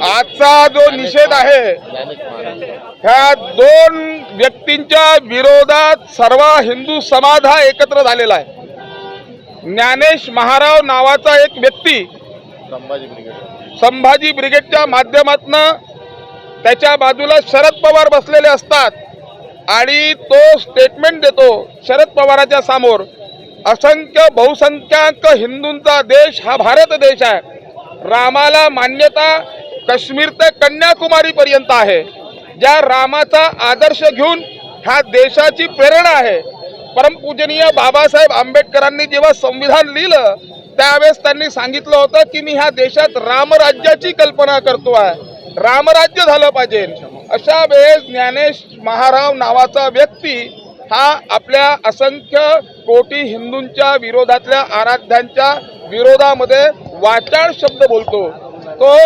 आजचा जो निषेध आहे ह्या दोन व्यक्तींच्या विरोधात सर्व हिंदू समाज हा एकत्र झालेला आहे। ज्ञानेश महाराव नावाचा एक व्यक्ती संभाजी ब्रिगेडच्या माध्यमातून त्याच्या बाजूला शरद पवार बसलेले असतात आणि तो स्टेटमेंट देतो शरद पवारांच्या समोर, असंख्य बहुसंख्याक हिंदूंचा देश हा भारत देश आहे, रामाला मान्यता काश्मीर ते कन्याकुमारी पर्यंत आहे, ज्या रामाचा आदर्श घेऊन ह्या देशाची प्रेरणा आहे। परमपूजनीय बाबासाहेब आंबेडकरांनी जेव्हा संविधान लिहिलं त्यावेळेस त्यांनी सांगितलं होतं की मी ह्या देशात रामराज्याची कल्पना करतो आहे, रामराज्य झालं पाहिजे। अशा वेळेस ज्ञानेश महाराव नावाचा व्यक्ती हा आपल्या असंख्य कोटी हिंदूंच्या विरोधातल्या आराध्यांच्या विरोधामध्ये वाचाळ शब्द बोलतो, तो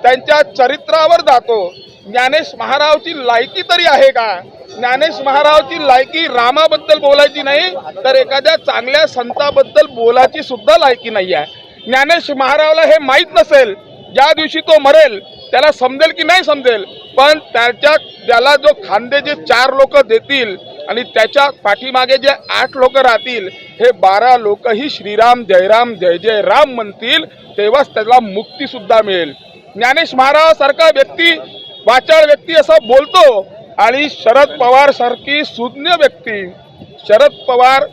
त्यांच्या चरित्रावर जातो। ज्ञानेश महारावची लायकी तरी आहे का? ज्ञानेश महारावची लायकी रामाबद्दल बोलायची नाही तर एखाद्या चांगल्या संताबद्दल बोलायची सुद्धा लायकी नाही आहे। ज्ञानेश महारावला हे माहीत नसेल, ज्या दिवशी तो मरेल त्याला समजेल की नाही समजेल, पण त्याला जो खांदे जे 4 लोक देतील आणि त्याच्या पाठीमागे जे 8 लोक राहतील, हे 12 लोकही श्रीराम जयराम जय जय राम म्हणतील, तेव्हाच त्याला मुक्ती सुद्धा मिळेल। ज्ञानेश महाराव सारखा व्यक्ती, वाचाळ व्यक्ती असं बोलतो आणि शरद पवार सारखी सुज्ञ व्यक्ती शरद पवार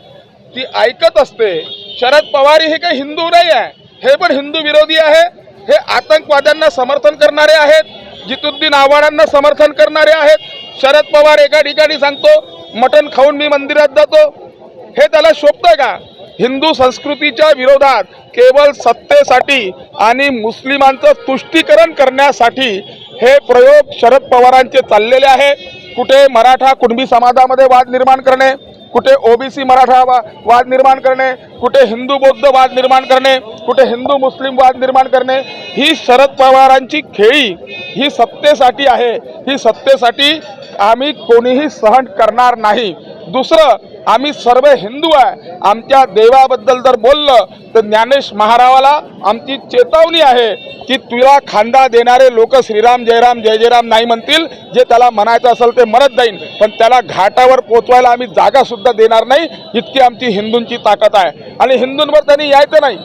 ती ऐकत असते। शरद पवार हे काही हिंदू नाही आहे, हे पण हिंदू विरोधी आहे, हे आतंकवाद्यांना समर्थन करणारे आहेत, जितुद्दीन आव्हाडांना समर्थन करणारे आहेत। शरद पवार एका ठिकाणी सांगतो मटण खाऊन मी मंदिरात जातो, हे त्याला शोभतंय का? हिंदू संस्कृतीच्या विरोधात केवळ सत्तेसाठी आणि मुस्लिमांचं तुष्टीकरण करण्यासाठी हे प्रयोग शरद पवारांचे चाललेले आहे। कुठे मराठा कुणबी समाजामध्ये वाद निर्माण करणे, कुठे ओबीसी मराठा वाद निर्माण करणे, कुठे हिंदू बौद्ध वाद निर्माण करणे, कुठे हिंदू मुस्लिम वाद निर्माण करणे, ही शरद पवारांची खेळी ही सत्तेसाठी आहे। ही सत्तेसाठी आम्ही कोणीही सहन करणार नाही। दुसरं, आम्ही सर्व हिंदू आहे, आमच्या देवाबद्दल जर बोललं तर ज्ञानेश महारावाला आमची चेतावणी आहे की तुला खांदा देणारे लोक श्रीराम जयराम जय जयराम नाही म्हणतील, जे त्याला म्हणायचं असेल ते म्हणत जाईन, पण त्याला घाटावर पोचवायला आम्ही जागा सुद्धा देणार नाही, इतकी आमची हिंदूंची ताकद आहे। आणि हिंदूंवर त्यांनी यायचं नाही।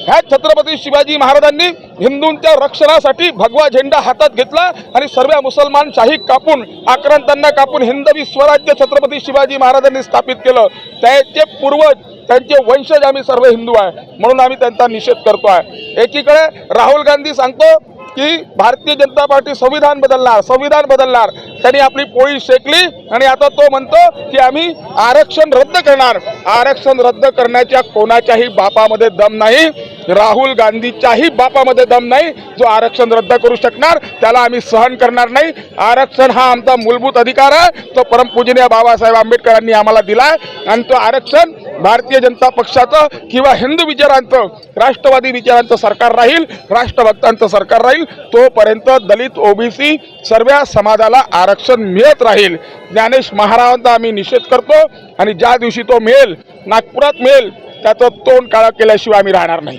ह्या छत्रपती शिवाजी महाराजांनी हिंदूंच्या रक्षणासाठी भगवा झेंडा हातात घेतला आणि सर्व मुसलमान शाही कापून, आक्रांतांना कापून हिंदवी स्वराज्य छत्रपती शिवाजी महाराजांनी स्थापित केलं। त्याचे पूर्वज, त्यांचे वंशज आम्ही सर्व हिंदू आहे, म्हणून आम्ही त्यांचा निषेध करतो आहे। एकीकडे राहुल गांधी सांगतो की भारतीय जनता पार्टी संविधान बदलणार, संविधान बदलणार, त्यांनी आपली पोळी शेकली आणि आता तो म्हणतो की आम्ही आरक्षण रद्द करणार। आरक्षण रद्द करण्याच्या कोणाच्याही बापामध्ये दम नाही, राहुल गांधीच्याही बापामध्ये दम नाही, जो आरक्षण रद्द करू शकणार, त्याला आम्ही सहन करणार नाही। आरक्षण हा आमचा मूलभूत अधिकार आहे, तो परमपूजनीय बाबासाहेब आंबेडकरांनी आम्हाला दिलाय आणि तो आरक्षण भारतीय जनता पक्षाचं किंवा हिंदू विचारांचं, राष्ट्रवादी विचारांचं सरकार राहील, राष्ट्रभक्तांचं सरकार राहील, तोपर्यंत दलित ओबीसी सर्व समाजाला आरक्षण मिळत राहील। ज्ञानेश महाराजांचा आम्ही निषेध करतो आणि ज्या दिवशी तो मिळेल, नागपुरात मिळेल, त्याचं तोंड काळं केल्याशिवाय आम्ही राहणार नाही।